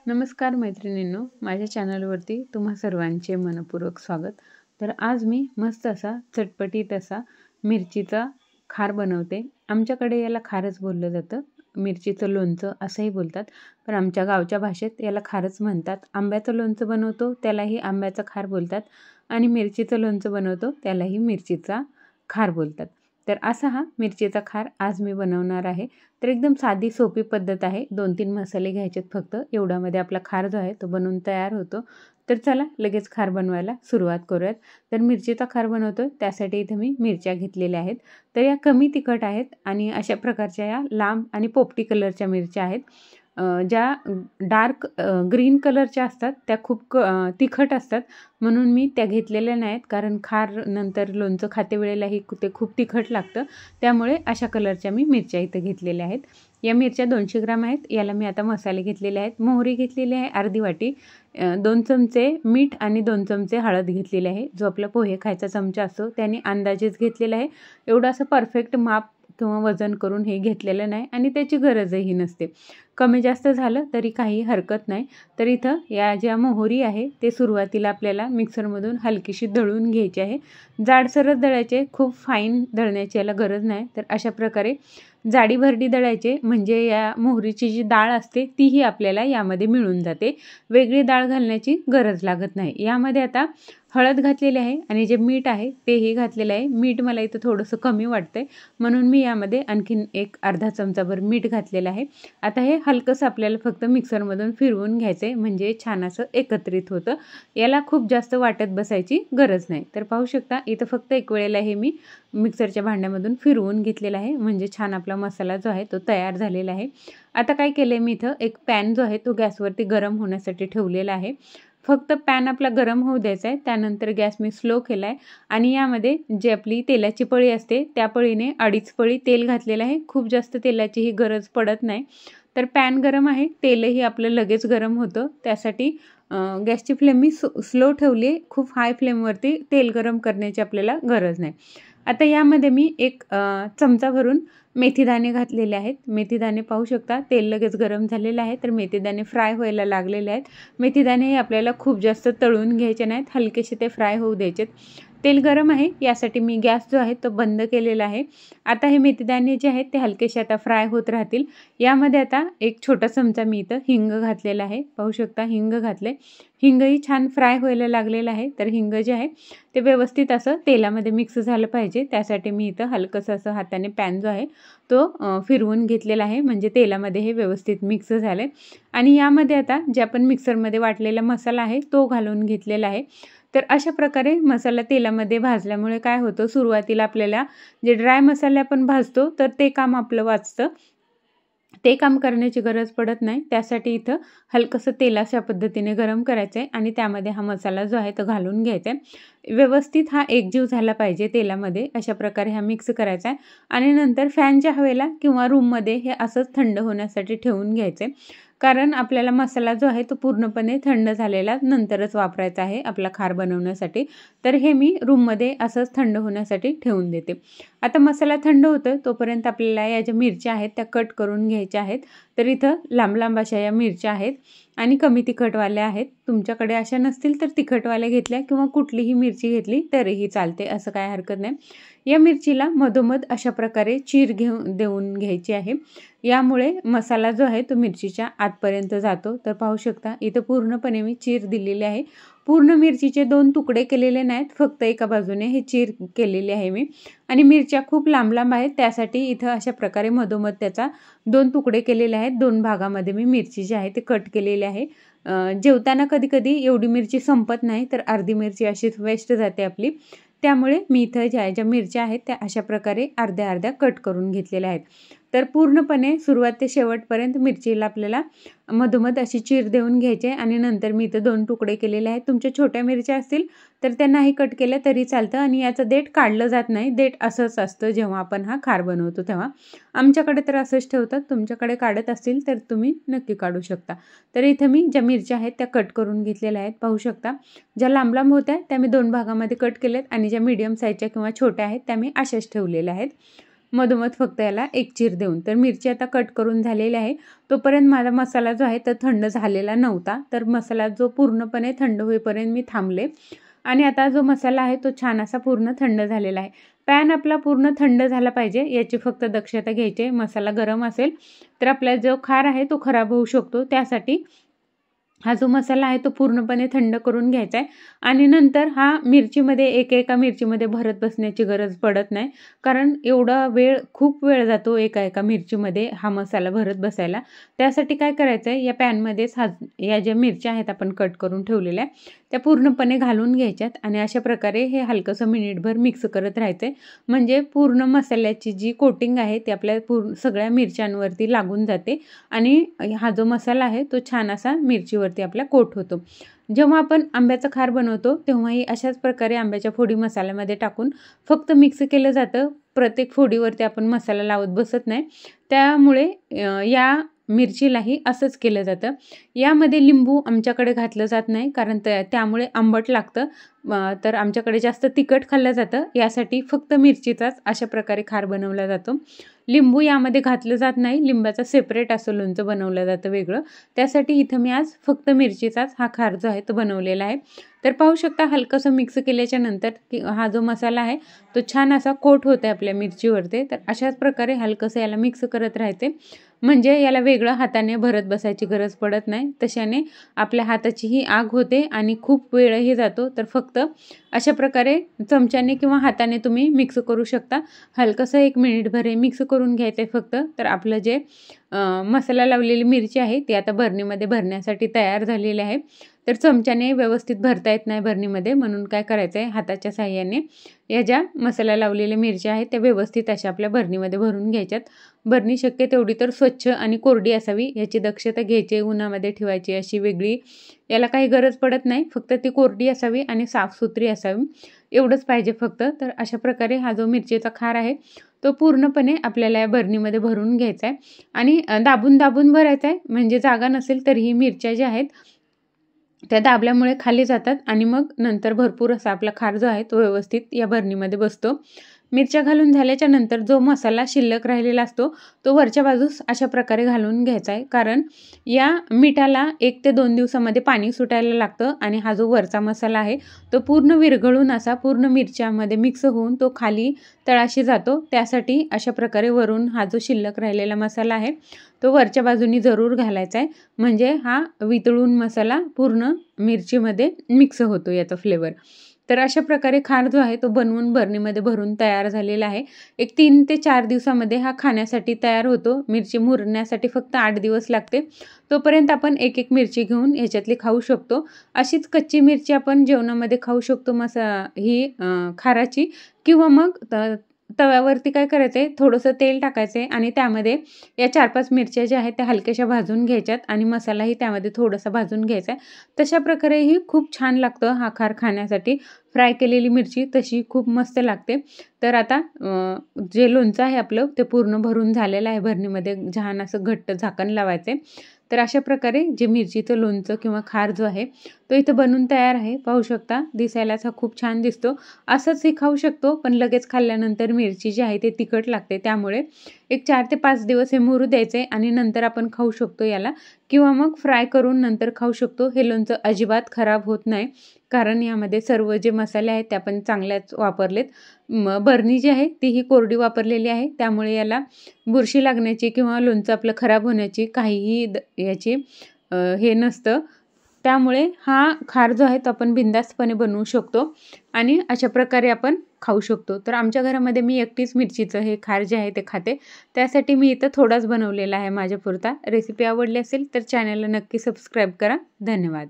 नमस्कार मैत्रिणींनो, माझ्या चॅनलवरती तुम्हा सर्वांचे मनपूर्वक स्वागत। तर आज मी मस्त असा चटपटीत असा मिरचीचा खार बनवते। आमच्याकडे याला खारच बोललं जातं, मिरचीचं लोणचं असंही बोलतात, पण आमच्या गावच्या भाषेत याला खारच म्हणतात। आंब्याचं लोणचं बनवतो त्यालाही आंब्याचं खार बोलतात आणि मिरचीचं लोणचं बनवतो त्यालाही मिरचीचा खार बोलतात। तर असा हा मिरचीचा खार आज मी बनवणार आहे। तर एकदम साधी सोपी पद्धत आहे, 2-3 मसाले घ्यायचेत फक्त, एवढ्यामध्ये आपला खार जो आहे तो बनवून तयार होतो। तर चला लगेच खार बनवायला सुरुवात करूयात। तर मिरचीचा खार बनवतो त्यासाठी इथे मी मिरच्या घेतलेल्या आहेत। तर या कमी तिखट आहेत आणि अशा प्रकारच्या या लांब आणि पोपटी कलरच्या मिरच्या आहेत। ज्या डार्क ग्रीन कलरच्या असतात त्या खूप तिखट असतात, म्हणून मी त्या घेतलेल्या नाहीत, कारण खार नंतर लोणचं खाते वेळेलाही ते खूप तिखट लागतं, त्यामुळे अशा कलरच्या मी मिरच्या इथे घेतलेल्या आहेत। या मिरच्या 200 ग्राम आहेत। याला मी आता मसाले घेतलेले आहेत। मोहरी घेतलेली आहे अर्धी वाटी, 2 चमचे मीठ आणि 2 चमचे हळद घेतलेली आहे। जो आपला पोहे खायचा चमचा असतो त्याने अंदाजेच घेतलेला आहे, एवढं असं परफेक्ट माप किंवा वजन करून हे घेतलेलं नाही आणि त्याची गरजही नसते। कमी जास्त झालं तरी काही हरकत नाही। तर इथं या ज्या मोहरी आहे ते सुरुवातीला आपल्याला मिक्सरमधून हलकीशी दळून घ्यायची आहे। जाडसरच दळायचे, खूप फाईन दळण्याची याला गरज नाही। तर अशा प्रकारे जाडी भरडी दळायचे, म्हणजे या मोहरीची जी डाळ असते तीही आपल्याला यामध्ये मिळून जाते, वेगळी डाळ घालण्याची गरज लागत नाही। यामध्ये आता हळद घातलेली आहे आणि जे मीठ आहे तेही घातलेलं आहे। मीठ मला इथं थोडंसं कमी वाटतंय, म्हणून मी यामध्ये आणखीन एक अर्धा चमचाभर मीठ घातलेलं आहे। आता हे हलकंसं आपल्याला फक्त मिक्सरमधून फिरवून घ्यायचं आहे, म्हणजे छान असं एकत्रित होतं। याला खूप जास्त वाटत बसायची गरज नाही। तर पाहू शकता इथं फक्त एक वेळेला हे मी मिक्सरच्या भांड्यामधून फिरवून घेतलेलं आहे, म्हणजे छान आपला मसाला जो आहे तो तयार झालेला आहे। आता काय केलंय मी इथं एक पॅन जो आहे तो गॅसवरती गरम होण्यासाठी ठेवलेला आहे। फक्त पॅन आपला गरम होऊ द्यायचा आहे, त्यानंतर गॅस मी स्लो केला आहे आणि यामध्ये जी आपली तेलाची पळी असते त्या पळीने 2.5 पळी तेल घातलेलं आहे। खूप जास्त तेलाचीही गरज पडत नाही। तर पॅन गरम आहे, तेलही आपलं लगेच गरम होतं, त्यासाठी गॅसची फ्लेम मी स्लो ठेवली आहे, खूप हाय फ्लेमवरती तेल गरम करण्याची आपल्याला गरज नाही। आता यामध्ये मी एक चमचा भरून मेथीदाणे घातलेले आहेत। मेथीदाणे पाहू शकता तेल लगेच गरम झालेलं आहे, तर मेथीदाणे फ्राय व्हायला लागलेले आहेत। मेथीदाणे हे आपल्याला खूप जास्त तळून घ्यायचे नाहीत, हलकेसे ते फ्राय होऊ द्यायचेत। तेल गरम आहे यासाठी मी गॅस जो आहे तो बंद केलेला आहे। आता हे मेथीदाणे जे आहेत ते हलकेसे आता फ्राय होत राहतील। यामध्ये आता एक छोटा चमचा मी इथं हिंग घातलेला आहे, पाहू शकता हिंग घातले। हिंगही छान फ्राय व्हायला लागलेलं आहे, तर हिंग जे आहे ते व्यवस्थित असं तेलामध्ये मिक्स झालं पाहिजे, त्यासाठी मी इथं हलकंसं असं हाताने पॅन जो आहे तो फिरवून घेतलेला आहे, म्हणजे तेलामध्ये हे व्यवस्थित मिक्स झाले। आणि यामध्ये आता जे आपण मिक्सरमध्ये वाटलेला मसाला आहे तो घालून घेतलेला आहे। तर अशा प्रकारे मसाला तेलामध्ये भाजल्यामुळे काय होतं, सुरुवातीला आपल्याला जे ड्राय मसाले आपण भाजतो तर ते काम आपलं वाचतं, ते काम करण्याची गरज पडत नाही। त्यासाठी इथं हलकंसं तेल अशा पद्धतीने गरम करायचं आहे आणि त्यामध्ये हा मसाला जो आहे तो घालून घ्यायचा आहे। व्यवस्थित हा एकजीव झाला पाहिजे तेलामध्ये, अशा प्रकारे हा मिक्स करायचा आहे आणि नंतर फॅनच्या हवेला किंवा रूममध्ये हे असंच थंड होण्यासाठी ठेवून घ्यायचं आहे, कारण आपल्याला मसाला जो आहे तो पूर्णपणे थंड झालेला नंतरच वापरायचा आहे आपला खार बनवण्यासाठी। तर हे मी रूममध्ये असंच थंड होण्यासाठी ठेवून देते। आता मसाला थंड होतोय तोपर्यंत आपल्याला या ज्या मिरच्या आहेत त्या कट करून घ्यायच्या आहेत। तर इथं लांब लांब अशा या मिरच्या आहेत आणि कमी तिखटवाल्या आहेत। तुमच्याकडे अशा नसतील तर तिखटवाल्या घेतल्या किंवा कुठलीही मिरची घेतली तरीही चालते, असं काय हरकत नाही। या मिरचीला मधोमध अशा प्रकारे चीर देऊन घ्यायची आहे, यामुळे मसाला जो आहे तो मिरचीच्या आतपर्यंत जातो। तर पाहू शकता इथं पूर्णपणे मी चीर दिलेली आहे, पूर्ण मिरचीचे 2 तुकडे केलेले नाहीत, फक्त एका बाजूने हे चीर केलेले आहे मी। आणि मिरच्या खूप लांब लांब आहेत, त्यासाठी इथं अशा प्रकारे मधोमध त्याचा 2 तुकडे केलेले आहेत। 2 भागामध्ये मी मिरची जी आहे ते कट केलेली आहे। जेवताना कधी कधी एवढी मिरची संपत नाही, तर अर्धी मिरची अशीच वेस्ट जाते आपली, त्यामुळे मी इथं ज्या मिरच्या आहेत त्या अशा प्रकारे अर्ध्या अर्ध्या कट करून घेतलेल्या आहेत। तर पूर्णपणे सुरुवात ते शेवटपर्यंत मिरचीला आपल्याला मधोमध अशी चीर देऊन घ्यायचे आणि नंतर मी इथं 2 तुकडे केलेले आहेत। तुमच्या छोट्या मिरच्या असतील तर त्यांनाही कट केल्या तरी चालतं आणि याचं देठ काढलं जात नाही, देठ असंच असतं जेव्हा आपण हा खार बनवतो तेव्हा। आमच्याकडे तर असंच ठेवतात, तुमच्याकडे काढत असतील तर तुम्ही नक्की काढू शकता। तर इथं मी ज्या मिरच्या आहेत त्या कट करून घेतलेल्या आहेत, पाहू शकता। ज्या लांब लांब होत्या त्या मी 2 भागामध्ये कट केल्यात आणि ज्या मीडियम साईजच्या किंवा छोट्या आहेत त्या मी अशाच ठेवलेल्या आहेत। मधोमध फक्त याला एक चीर देऊन. तर मिरची आता कट करून झालेली आहे. तोपर्यंत माझा मसाला जो आहे तो थंड झालेला नव्हता, तर मसाला जो पूर्णपणे थंड होईपर्यंत मी थांबले आणि आता जो मसाला आहे तो छान असा पूर्ण थंड झालेला आहे. पॅन आपला पूर्ण थंड झाला पाहिजे याची फक्त दक्षता घ्यायची आहे. मसाला गरम असेल तर आपला जो खार आहे तो खराब होऊ शकतो. त्यासाठी हा जो मसाला आहे तो पूर्णपणे थंड करून घ्यायचा आहे आणि नंतर हा मिरचीमध्ये एका मिरचीमध्ये भरत बसण्याची गरज पडत नाही, कारण खूप वेळ जातो एका मिरचीमध्ये हा मसाला भरत बसायला. त्यासाठी काय करायचं आहे, या पॅनमध्येच या ज्या मिरच्या आहेत आपण कट करून ठेवलेल्या त्या पूर्णपणे घालून घ्यायच्यात आणि अशा प्रकारे हे हलकंसं मिनिटभर मिक्स करत राहायचं आहे. म्हणजे पूर्ण मसाल्याची जी कोटिंग आहे ती आपल्या सगळ्या मिरच्यांवरती लागून जाते आणि हा जो मसाला आहे तो छान असा मिरचीवरती आपला कोट होतो. जेव्हा आपण आंब्याचं खार बनवतो तेव्हाही अशाच प्रकारे आंब्याच्या फोडी मसाल्यामध्ये टाकून फक्त मिक्स केलं जातं. प्रत्येक फोडीवरती आपण मसाला लावत बसत नाही. त्यामुळे या मिरचीलाही असंच केलं जातं. यामध्ये लिंबू आमच्याकडे घातलं जात नाही, कारण त्यामुळे आंबट लागतं. तर आमच्याकडे जास्त तिखट खाल्लं जातं, यासाठी फक्त मिरचीचाच अशा प्रकारे खार बनवला जातो. लिंबू यामध्ये घातलं जात नाही, लिंबाचा सेपरेट असं लोणचं बनवलं जातं वेगळं. त्यासाठी इथं मी आज फक्त मिरचीचाच हा खार जो आहे तो बनवलेला आहे. तर पाहू शकता हलकंसं मिक्स केल्याच्या नंतर की हा जो मसाला आहे तो छान असा कोट होत आहे आपल्या मिरचीवरती. तर अशाच प्रकारे हलकंसं याला मिक्स करत राहायचे, म्हणजे याला वेगळं हाताने भरत बसायची गरज पडत नाही. तशाने आपल्या हाताचीही आग होते आणि खूप वेळही जातो. तर फक्त अशा प्रकारे चमच्याने किंवा हाताने तुम्ही मिक्स करू शकता. हलकंसं 1 मिनिटभर हे मिक्स करून घ्यायचं आहे फक्त. तर आपलं जे मसाला लावलेली मिरची आहे ती आता बरणीमध्ये भरण्यासाठी तयार झालेली आहे. तर चमच्याने व्यवस्थित भरता येत नाही बरणीमध्ये, म्हणून काय करायचं आहे, हाताच्या साहाय्याने या ज्या मसाला लावलेल्या मिरच्या आहेत त्या व्यवस्थित अशा आपल्या बरणीमध्ये भरून घ्यायच्यात. बरणी शक्य तेवढी तर स्वच्छ आणि कोरडी असावी याची दक्षता घ्यायची. उन्हामध्ये ठेवायची अशी वेगळी याला काही गरज पडत नाही, फक्त ती कोरडी असावी आणि साफसुथरी असावी, एवढंच पाहिजे फक्त. तर अशा प्रकारे हा जो मिरचीचा खार आहे तो पूर्णपणे आपल्याला या बरणीमध्ये भरून घ्यायचा आहे आणि दाबून दाबून भरायचा आहे. म्हणजे जागा नसेल तरीही मिरच्या ज्या आहेत त्या दाबल्यामुळे खाली जातात आणि मग नंतर भरपूर असा आपला खार जो आहे तो व्यवस्थित या बरणीमध्ये बसतो. मिरच्या घालून झाल्याच्या नंतर जो मसाला शिल्लक राहिलेला असतो तो वरच्या बाजूस अशा प्रकारे घालून घ्यायचा आहे, कारण या मिठाला 1 ते 2 दिवसामध्ये पाणी सुटायला लागतं आणि हा जो वरचा मसाला आहे तो पूर्ण विरघळून असा पूर्ण मिरच्यामध्ये मिक्स होऊन तो खाली तळाशी जातो. त्यासाठी अशा प्रकारे वरून हा जो शिल्लक राहिलेला मसाला आहे तो वरच्या बाजूनी जरूर घालायचा आहे, म्हणजे हा वितळून मसाला पूर्ण मिरचीमध्ये मिक्स होतो याचा फ्लेवर. तर अशा प्रकारे खार जो आहे तो बनवून बरणीमध्ये भरून तयार झालेला आहे. 3 ते 4 दिवसामध्ये हा खाण्यासाठी तयार होतो. मिरची मुरण्यासाठी फक्त 8 दिवस लागते. तोपर्यंत आपण एक मिरची घेऊन ह्याच्यातली खाऊ शकतो. अशीच कच्ची मिरची आपण जेवणामध्ये खाऊ शकतो ही खाराची, किंवा मग तव्यावरती काय करायचं आहे, थोडंसं तेल टाकायचं आहे आणि त्यामध्ये या 4-5 मिरच्या ज्या आहेत त्या हलक्याशा भाजून घ्यायच्यात आणि मसालाही त्यामध्ये थोडासा भाजून घ्यायचा आहे. तशा प्रकारेही खूप छान लागतं हा खार खाण्यासाठी. फ्राय केलेली मिरची तशी खूप मस्त लागते. तर आता जे लोणचं आहे आपलं ते पूर्ण भरून झालेलं आहे बरणीमध्ये. छान असं घट्ट झाकण लावायचं आहे. तर अशा प्रकारे जे मिरचीचं लोणचं किंवा खार जो आहे तो इथं बनून तयार आहे. पाहू शकता दिसायलाच हा खूप छान दिसतो. असंच हे खाऊ शकतो, पण लगेच खाल्ल्यानंतर मिरची जी आहे ते तिखट लागते. त्यामुळे 4 ते 5 दिवस हे मुरू द्यायचे आणि नंतर आपण खाऊ शकतो याला, किंवा मग फ्राय करून नंतर खाऊ शकतो. हे लोणचं अजिबात खराब होत नाही, कारण यामध्ये सर्व जे मसाले आहेत ते आपण चांगल्याच वापरलेत. बरणी जी आहे तीही कोरडी वापरलेली आहे, त्यामुळे याला बुरशी लागण्याची किंवा लोणचं आपलं खराब होण्याची काहीही याची हे नसतं. त्यामुळे हा खार जो आहे तो आपण बिनधास्तपणे बनवू शकतो आणि अशा प्रकारे आपण खाऊ शकतो. तर आमच्या घरामध्ये मी एकटीच मिरचीचं हे खार जे आहे ते खाते, त्यासाठी मी इथं थोडाच बनवलेला आहे माझ्यापुरता. रेसिपी आवडली असेल तर चॅनलला नक्की सबस्क्राईब करा. धन्यवाद.